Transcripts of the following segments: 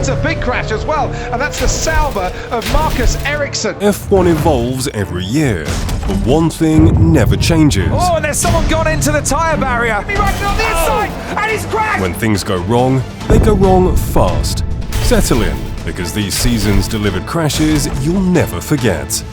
That's a big crash as well, and that's the Sauber of Marcus Ericsson. F1 evolves every year, but one thing never changes. Oh, and there's someone gone into the tyre barrier. He's right on the inside, and he's crashed! When things go wrong, they go wrong fast. Settle in, because these seasons delivered crashes you'll never forget.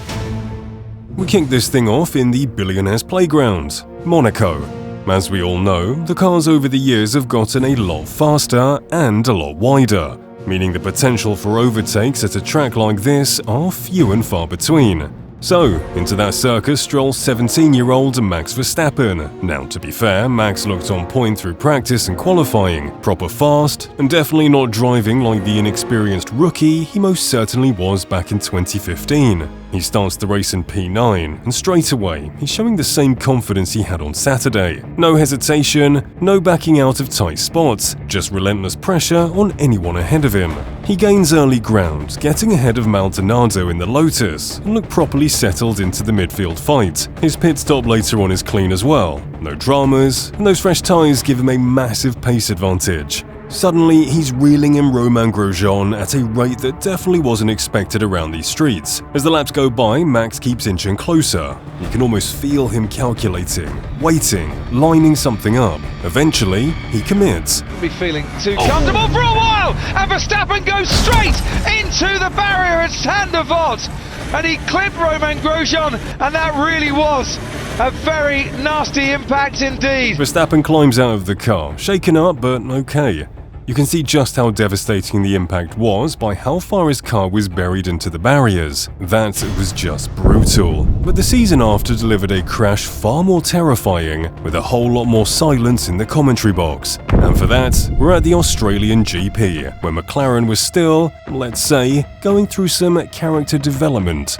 We kicked this thing off in the billionaire's playground, Monaco. As we all know, the cars over the years have gotten a lot faster and a lot wider, meaning the potential for overtakes at a track like this are few and far between. So, into that circus strolls 17-year-old Max Verstappen. Now, to be fair, Max looked on point through practice and qualifying, proper fast, and definitely not driving like the inexperienced rookie he most certainly was back in 2015. He starts the race in P9, and straight away, he's showing the same confidence he had on Saturday. No hesitation, no backing out of tight spots, just relentless pressure on anyone ahead of him. He gains early ground, getting ahead of Maldonado in the Lotus, and looked properly settled into the midfield fight. His pit stop later on is clean as well. No dramas, and those fresh tyres give him a massive pace advantage. Suddenly, he's reeling in Romain Grosjean at a rate that definitely wasn't expected around these streets. As the laps go by, Max keeps inching closer. You can almost feel him calculating, waiting, lining something up. Eventually, he commits. Be feeling too comfortable for a while, and Verstappen goes straight into the barrier at Sandevot, and he clipped Romain Grosjean, and that really was a very nasty impact indeed. Verstappen climbs out of the car, shaken up but okay. You can see just how devastating the impact was by how far his car was buried into the barriers. That was just brutal. But the season after delivered a crash far more terrifying, with a whole lot more silence in the commentary box. And for that, we're at the Australian GP, where McLaren was still, let's say, going through some character development.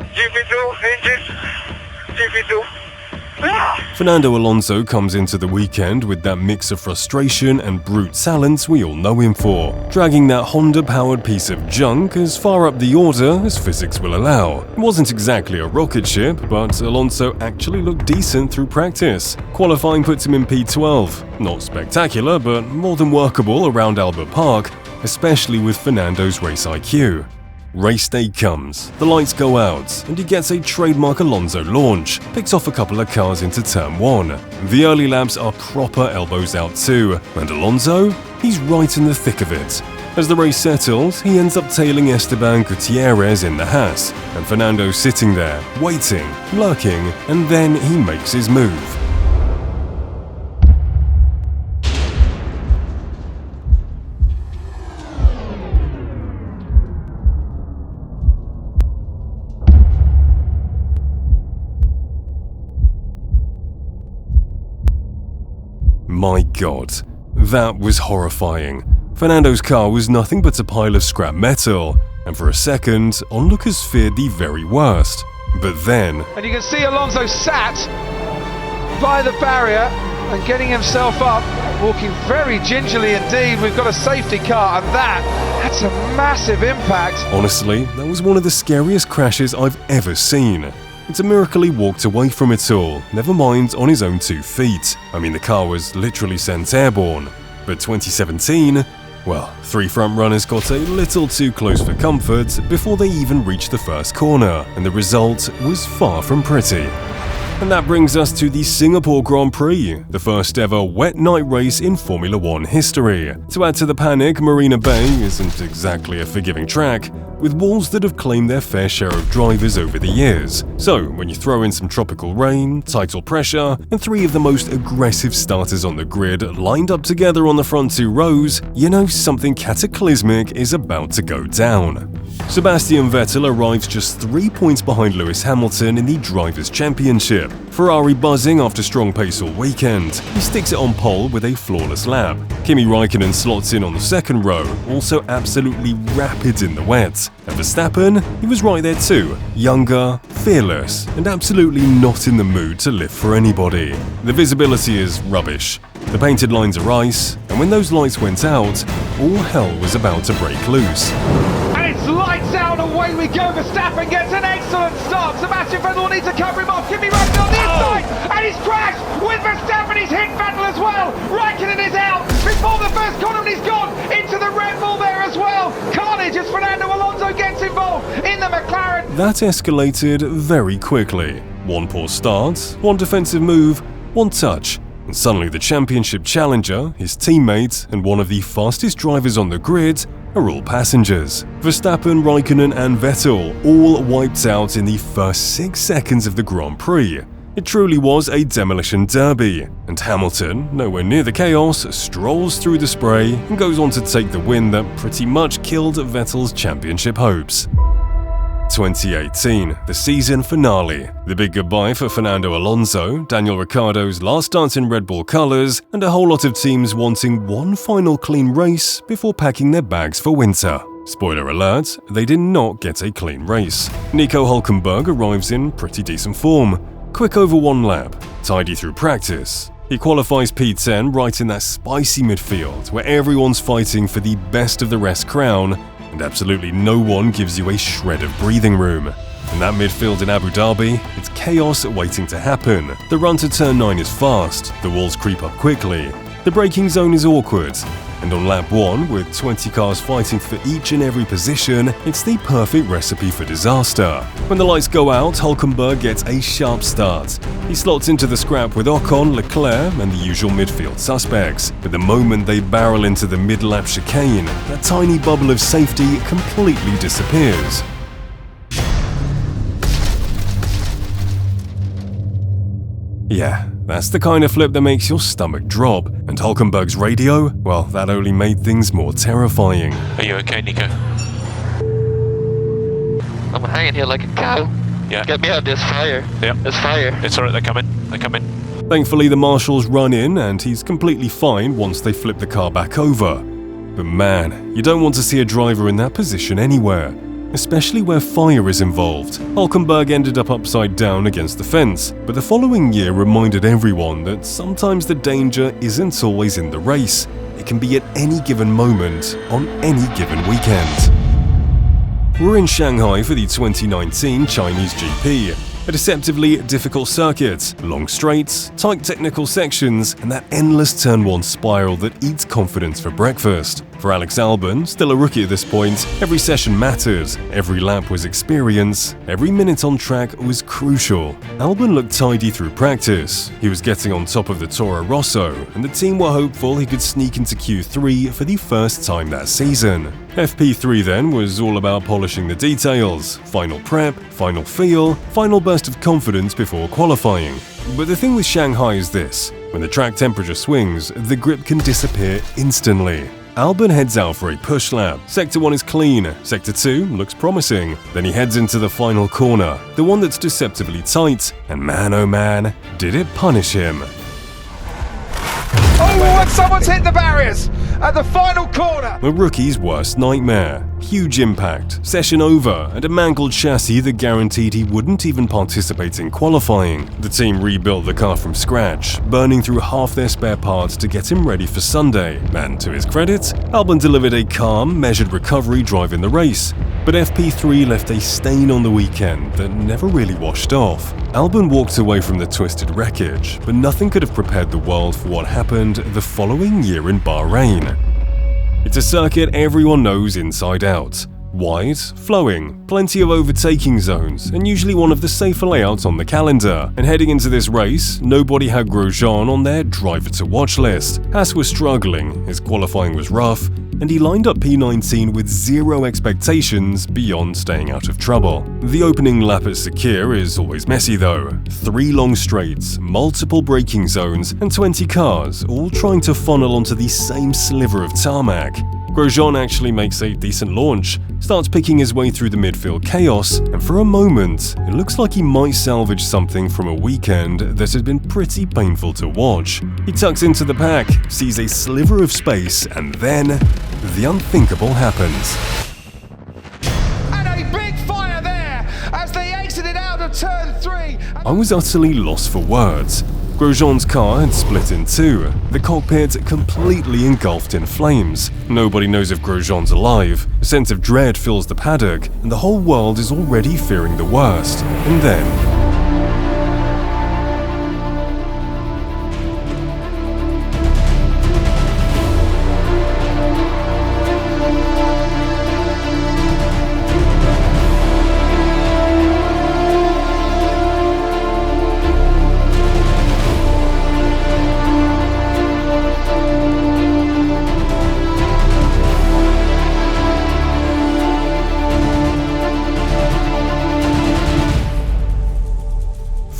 Fernando Alonso comes into the weekend with that mix of frustration and brute talent we all know him for, dragging that Honda-powered piece of junk as far up the order as physics will allow. It wasn't exactly a rocket ship, but Alonso actually looked decent through practice. Qualifying puts him in P12. Not spectacular, but more than workable around Albert Park, especially with Fernando's race IQ. Race day comes, the lights go out, and he gets a trademark Alonso launch, picks off a couple of cars into turn 1. The early laps are proper elbows out too, and Alonso? He's right in the thick of it. As the race settles, he ends up tailing Esteban Gutierrez in the Haas, and Fernando's sitting there, waiting, lurking, and then he makes his move. My God, that was horrifying. Fernando's car was nothing but a pile of scrap metal, and for a second, onlookers feared the very worst. But then... And you can see Alonso sat by the barrier and getting himself up, walking very gingerly indeed. We've got a safety car, and that's a massive impact. Honestly, that was one of the scariest crashes I've ever seen. It's a miracle he walked away from it all, never mind on his own 2 feet. I mean, the car was literally sent airborne. But 2017, well, 3 front runners got a little too close for comfort before they even reached the first corner, and the result was far from pretty. And that brings us to the Singapore Grand Prix, the first ever wet night race in Formula 1 history. To add to the panic, Marina Bay isn't exactly a forgiving track, with walls that have claimed their fair share of drivers over the years. So, when you throw in some tropical rain, tidal pressure, and 3 of the most aggressive starters on the grid lined up together on the front 2 rows, you know something cataclysmic is about to go down. Sebastian Vettel arrives just 3 points behind Lewis Hamilton in the Drivers' Championship. Ferrari buzzing after strong pace all weekend. He sticks it on pole with a flawless lap. Kimi Raikkonen slots in on the 2nd row, also absolutely rapid in the wet. And Verstappen, he was right there too. Younger, fearless, and absolutely not in the mood to live for anybody. The visibility is rubbish. The painted lines are ice, and when those lights went out, all hell was about to break loose. Lights out, away we go. Verstappen gets an excellent start. Sebastian Vettel will need to cover him off. Kimi Raikkonen on the inside, and he's crashed with Verstappen. He's hit Vettel as well. Raikkonen is out before the first corner, and he's gone into the Red Bull there as well. Carnage that escalated very quickly. One poor start, one defensive move, one touch, and suddenly the championship challenger, his teammate, and one of the fastest drivers on the grid are all passengers. Verstappen, Raikkonen and Vettel all wiped out in the first 6 seconds of the Grand Prix. It truly was a demolition derby, and Hamilton, nowhere near the chaos, strolls through the spray and goes on to take the win that pretty much killed Vettel's championship hopes. 2018, the season finale. The big goodbye for Fernando Alonso, Daniel Ricciardo's last start in Red Bull colours, and a whole lot of teams wanting one final clean race before packing their bags for winter. Spoiler alert, they did not get a clean race. Nico Hulkenberg arrives in pretty decent form. Quick over one lap, tidy through practice. He qualifies P10 right in that spicy midfield where everyone's fighting for the best of the rest crown, and absolutely no one gives you a shred of breathing room. In that midfield in Abu Dhabi, it's chaos waiting to happen. The run to turn 9 is fast, the walls creep up quickly, the braking zone is awkward, and on lap 1, with 20 cars fighting for each and every position, it's the perfect recipe for disaster. When the lights go out, Hulkenberg gets a sharp start. He slots into the scrap with Ocon, Leclerc and the usual midfield suspects. But the moment they barrel into the mid-lap chicane, that tiny bubble of safety completely disappears. Yeah, that's the kind of flip that makes your stomach drop. And Hulkenberg's radio? Well, that only made things more terrifying. Are you okay, Nico? I'm hanging here like a cow. Yeah. Get me out, there's fire. Yeah. There's fire. It's alright, they're coming. They're coming. Thankfully, the marshals run in and he's completely fine once they flip the car back over. But man, you don't want to see a driver in that position anywhere, especially where fire is involved. Hulkenberg ended up upside down against the fence, but the following year reminded everyone that sometimes the danger isn't always in the race. It can be at any given moment, on any given weekend. We're in Shanghai for the 2019 Chinese GP. A deceptively difficult circuit, long straights, tight technical sections, and that endless turn 1 spiral that eats confidence for breakfast. For Alex Albon, still a rookie at this point, every session mattered, every lap was experience, every minute on track was crucial. Albon looked tidy through practice. He was getting on top of the Toro Rosso, and the team were hopeful he could sneak into Q3 for the first time that season. FP3 then was all about polishing the details, final prep, final feel, final burst of confidence before qualifying. But the thing with Shanghai is this: when the track temperature swings, the grip can disappear instantly. Albon heads out for a push lap. Sector 1 is clean, Sector 2 looks promising. Then he heads into the final corner, the one that's deceptively tight, and man oh man, did it punish him. Oh, and someone's hit the barriers at the final corner. A rookie's worst nightmare. Huge impact, session over, and a mangled chassis that guaranteed he wouldn't even participate in qualifying. The team rebuilt the car from scratch, burning through half their spare parts to get him ready for Sunday. And to his credit, Albon delivered a calm, measured recovery drive in the race. But FP3 left a stain on the weekend that never really washed off. Albon walked away from the twisted wreckage, but nothing could have prepared the world for what happened the following year in Bahrain. It's a circuit everyone knows inside out. Wide, flowing, plenty of overtaking zones, and usually one of the safer layouts on the calendar. And heading into this race, nobody had Grosjean on their driver to watch list. Haas was struggling, his qualifying was rough, and he lined up P19 with zero expectations beyond staying out of trouble. The opening lap at Sakir is always messy though. 3 long straights, multiple braking zones, and 20 cars, all trying to funnel onto the same sliver of tarmac. Grosjean actually makes a decent launch, starts picking his way through the midfield chaos, and for a moment, it looks like he might salvage something from a weekend that had been pretty painful to watch. He tucks into the pack, sees a sliver of space, and then the unthinkable happens. And a big fire there as they exited out of turn 3. I was utterly lost for words. Grosjean's car had split in two, the cockpit completely engulfed in flames. Nobody knows if Grosjean's alive, a sense of dread fills the paddock, and the whole world is already fearing the worst. And then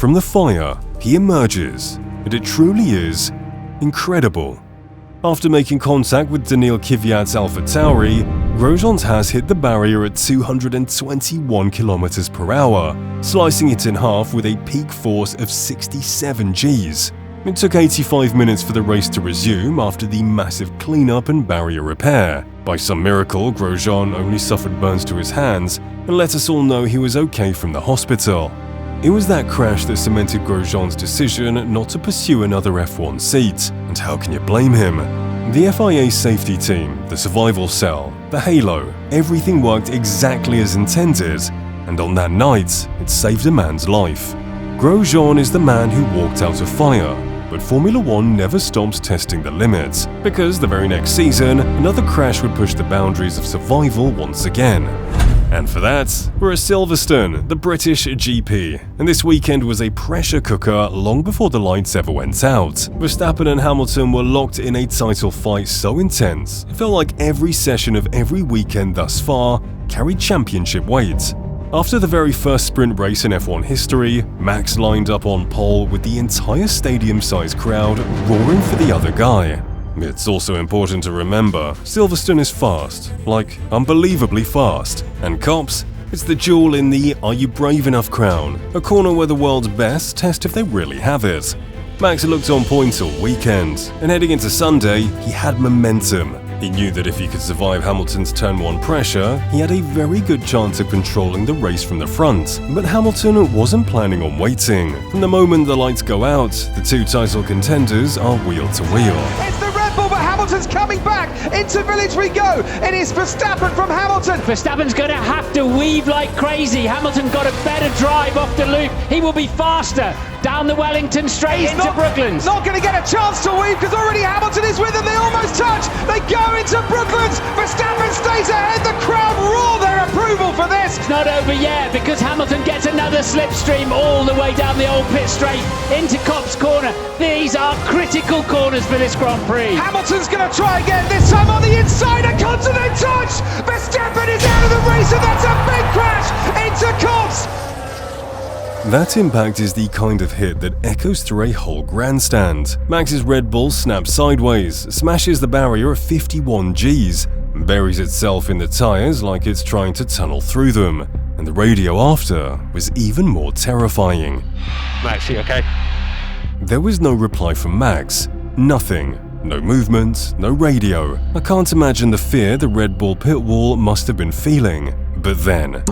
from the fire, he emerges, and it truly is incredible. After making contact with Daniil Kvyat's AlphaTauri, Grosjean has hit the barrier at 221 km/h, slicing it in half with a peak force of 67 Gs. It took 85 minutes for the race to resume after the massive cleanup and barrier repair. By some miracle, Grosjean only suffered burns to his hands and let us all know he was okay from the hospital. It was that crash that cemented Grosjean's decision not to pursue another F1 seat, and how can you blame him? The FIA safety team, the survival cell, the halo, everything worked exactly as intended, and on that night, it saved a man's life. Grosjean is the man who walked out of fire, but Formula One never stops testing the limits, because the very next season, another crash would push the boundaries of survival once again. And for that, we're at Silverstone, the British GP, and this weekend was a pressure cooker long before the lights ever went out. Verstappen and Hamilton were locked in a title fight so intense, it felt like every session of every weekend thus far carried championship weight. After the very first sprint race in F1 history, Max lined up on pole with the entire stadium-sized crowd roaring for the other guy. It's also important to remember, Silverstone is fast, like unbelievably fast. And cops, it's the jewel in the Are You Brave Enough crown, a corner where the world's best test if they really have it. Max looked on point all weekend, and heading into Sunday, he had momentum. He knew that if he could survive Hamilton's turn 1 pressure, he had a very good chance of controlling the race from the front. But Hamilton wasn't planning on waiting. From the moment the lights go out, the two title contenders are wheel to wheel. It's the Red Bull, but Hamilton's coming back. Into Village we go. It is Verstappen from Hamilton. Verstappen's going to have to weave like crazy. Hamilton got a better drive off the loop. He will be faster down the Wellington straight into Brooklands. Not going to get a chance to weave because already Hamilton is with him. They almost touch. They go into Brooklands. Verstappen stays ahead. The crowd roar their approval for this. It's not over yet because Hamilton gets another slipstream all the way down the old pit straight into Copse Corner. These are critical corners for this Grand Prix. Hamilton's going to try again, this time on the inside. A continent touch. Verstappen is out of the race and that's a big crash into Copse. That impact is the kind of hit that echoes through a whole grandstand. Max's Red Bull snaps sideways, smashes the barrier at 51 Gs, and buries itself in the tyres like it's trying to tunnel through them. And the radio after was even more terrifying. Max, you okay? There was no reply from Max. Nothing. No movement, no radio. I can't imagine the fear the Red Bull pit wall must have been feeling. But then...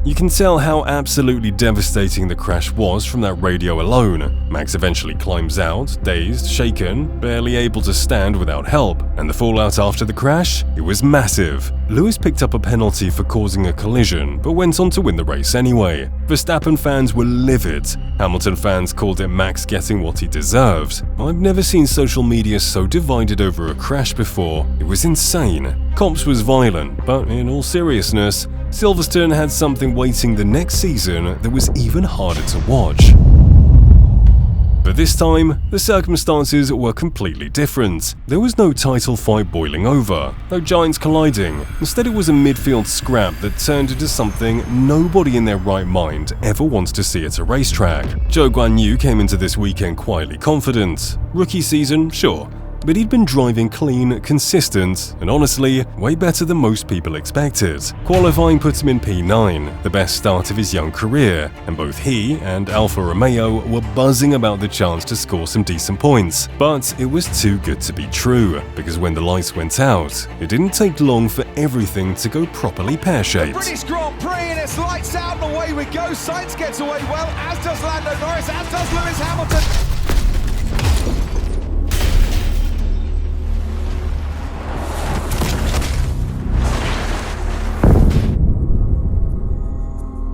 You can tell how absolutely devastating the crash was from that radio alone. Max eventually climbs out, dazed, shaken, barely able to stand without help. And the fallout after the crash? It was massive. Lewis picked up a penalty for causing a collision, but went on to win the race anyway. Verstappen fans were livid. Hamilton fans called it Max getting what he deserved. I've never seen social media so divided over a crash before. It was insane. Copse was violent, but in all seriousness, Silverstone had something waiting the next season that was even harder to watch. But this time, the circumstances were completely different. There was no title fight boiling over, no giants colliding. Instead, it was a midfield scrap that turned into something nobody in their right mind ever wants to see at a racetrack. Zhou Guan Yu came into this weekend quietly confident. Rookie season, sure. But he'd been driving clean, consistent, and honestly, way better than most people expected. Qualifying put him in P9, the best start of his young career, and both he and Alfa Romeo were buzzing about the chance to score some decent points. But it was too good to be true, because when the lights went out, it didn't take long for everything to go properly pear-shaped. British Grand Prix and it's lights out and away we go. Sainz gets away well, as does Lando Norris, as does Lewis Hamilton.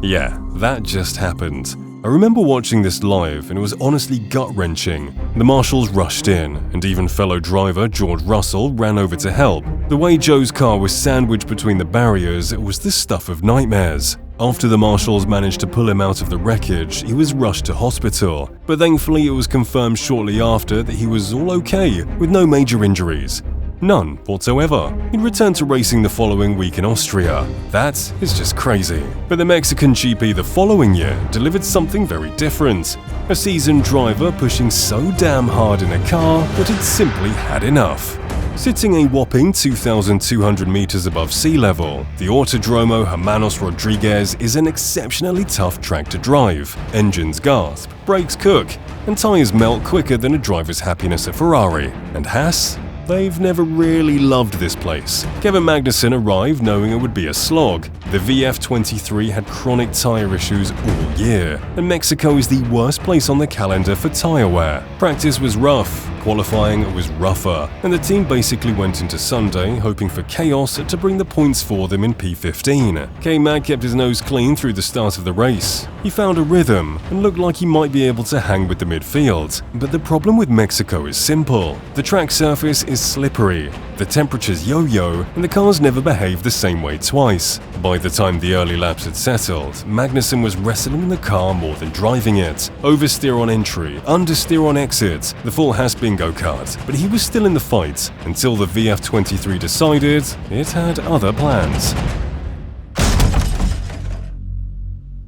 Yeah, that just happened. I remember watching this live and it was honestly gut-wrenching. The marshals rushed in, and even fellow driver George Russell ran over to help. The way Zhou's car was sandwiched between the barriers was the stuff of nightmares. After the marshals managed to pull him out of the wreckage, he was rushed to hospital, but thankfully it was confirmed shortly after that he was all okay, with no major injuries. None whatsoever. He'd returned to racing the following week in Austria. That is just crazy. But the Mexican GP the following year delivered something very different. A seasoned driver pushing so damn hard in a car that it simply had enough. Sitting a whopping 2,200 meters above sea level, the Autodromo Hermanos Rodriguez is an exceptionally tough track to drive. Engines gasp, brakes cook, and tires melt quicker than a driver's happiness at Ferrari. And Haas? They've never really loved this place. Kevin Magnussen arrived knowing it would be a slog. The VF23 had chronic tire issues all year, and Mexico is the worst place on the calendar for tire wear. Practice was rough, qualifying was rougher, and the team basically went into Sunday hoping for chaos to bring the points for them in P15. K-Mag kept his nose clean through the start of the race. He found a rhythm and looked like he might be able to hang with the midfield. But the problem with Mexico is simple. The track surface is slippery, the temperatures yo-yo, and the cars never behave the same way twice. By the time the early laps had settled, Magnussen was wrestling the car more than driving it. Oversteer on entry, understeer on exit, the full Haas bingo card. But he was still in the fight until the VF23 decided it had other plans.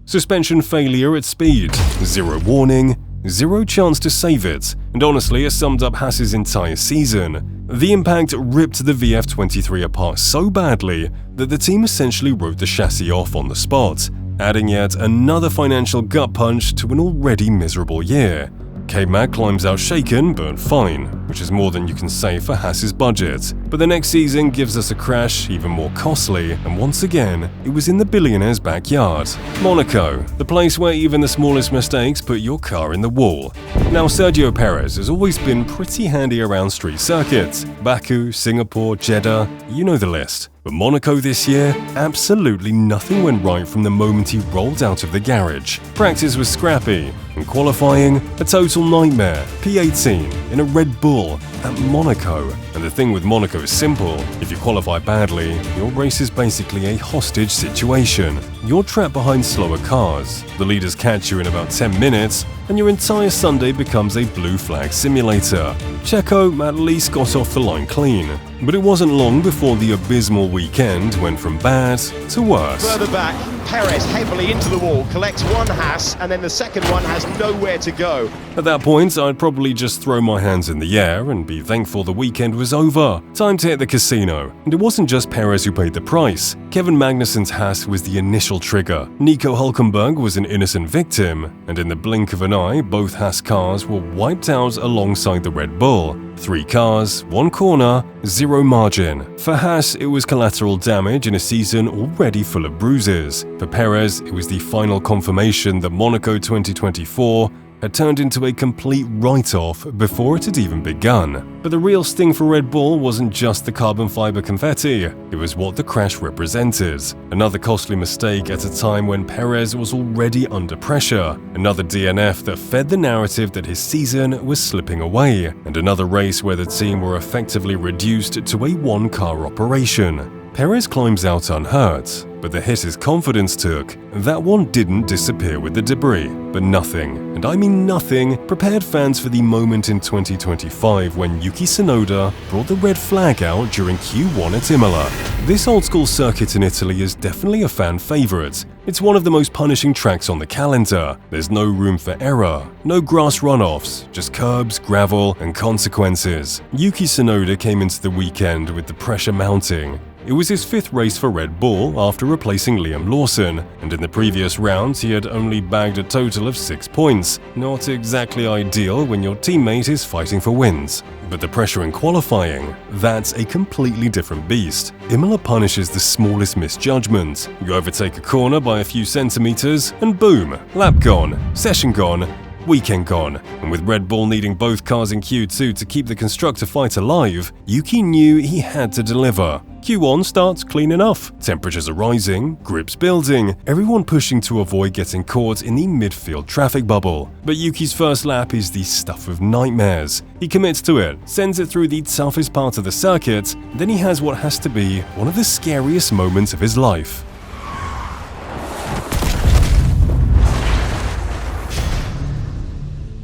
Suspension failure at speed, zero warning, zero chance to save it, and honestly it summed up Haas's entire season. The impact ripped the VF23 apart so badly that the team essentially wrote the chassis off on the spot, adding yet another financial gut punch to an already miserable year. K-Mag climbs out shaken but fine, which is more than you can say for Haas's budget. But the next season gives us a crash even more costly, and once again, it was in the billionaire's backyard. Monaco, the place where even the smallest mistakes put your car in the wall. Now Sergio Perez has always been pretty handy around street circuits. Baku, Singapore, Jeddah, you know the list. But Monaco this year, absolutely nothing went right from the moment he rolled out of the garage. Practice was scrappy, and qualifying, a total nightmare. P18 in a Red Bull at Monaco. And the thing with Monaco is simple. If you qualify badly, your race is basically a hostage situation. You're trapped behind slower cars. The leaders catch you in about 10 minutes, and your entire Sunday becomes a blue flag simulator. Checo at least got off the line clean, but it wasn't long before the abysmal weekend went from bad to worse. Further back, Perez heavily into the wall, collects one Haas, and then the second one has nowhere to go. At that point, I'd probably just throw my hands in the air and be thankful the weekend was over. Time to hit the casino. And it wasn't just Perez who paid the price. Kevin Magnussen's Haas was the initial trigger. Nico Hulkenberg was an innocent victim, and in the blink of an eye, both Haas cars were wiped out alongside the Red Bull. 3 cars, 1 corner, 0 margin. For Haas, it was collateral damage in a season already full of bruises. For Perez, it was the final confirmation that Monaco 2024 had turned into a complete write-off before it had even begun. But the real sting for Red Bull wasn't just the carbon fiber confetti, it was what the crash represented. Another costly mistake at a time when Perez was already under pressure, another DNF that fed the narrative that his season was slipping away, and another race where the team were effectively reduced to a one-car operation. Perez climbs out unhurt, but the hit his confidence took, that one didn't disappear with the debris. But nothing, and I mean nothing, prepared fans for the moment in 2025 when Yuki Tsunoda brought the red flag out during Q1 at Imola. This old-school circuit in Italy is definitely a fan favorite. It's one of the most punishing tracks on the calendar. There's no room for error, no grass runoffs, just curbs, gravel, and consequences. Yuki Tsunoda came into the weekend with the pressure mounting. It was his 5th race for Red Bull after replacing Liam Lawson, and in the previous rounds he had only bagged a total of 6 points. Not exactly ideal when your teammate is fighting for wins. But the pressure in qualifying, that's a completely different beast. Imola punishes the smallest misjudgment. You overtake a corner by a few centimeters, and boom, lap gone, session gone, weekend gone. And with Red Bull needing both cars in Q2 to keep the constructor fight alive, Yuki knew he had to deliver. Q1 starts clean enough. Temperatures are rising, grips building, everyone pushing to avoid getting caught in the midfield traffic bubble. But Yuki's first lap is the stuff of nightmares. He commits to it, sends it through the toughest part of the circuit, then he has what has to be one of the scariest moments of his life.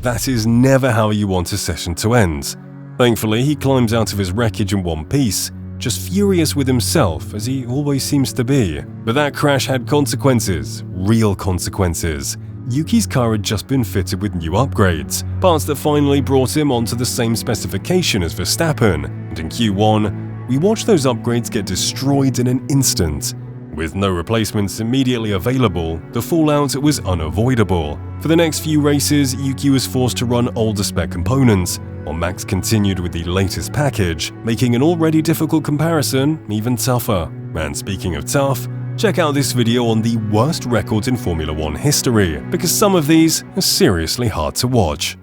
That is never how you want a session to end. Thankfully, he climbs out of his wreckage in one piece, just furious with himself as he always seems to be. But that crash had consequences, real consequences. Yuki's car had just been fitted with new upgrades, parts that finally brought him onto the same specification as Verstappen, and in Q1, we watched those upgrades get destroyed in an instant. With no replacements immediately available, the fallout was unavoidable. For the next few races, Yuki was forced to run older spec components, while Max continued with the latest package, making an already difficult comparison even tougher. And speaking of tough, check out this video on the worst records in Formula 1 history, because some of these are seriously hard to watch.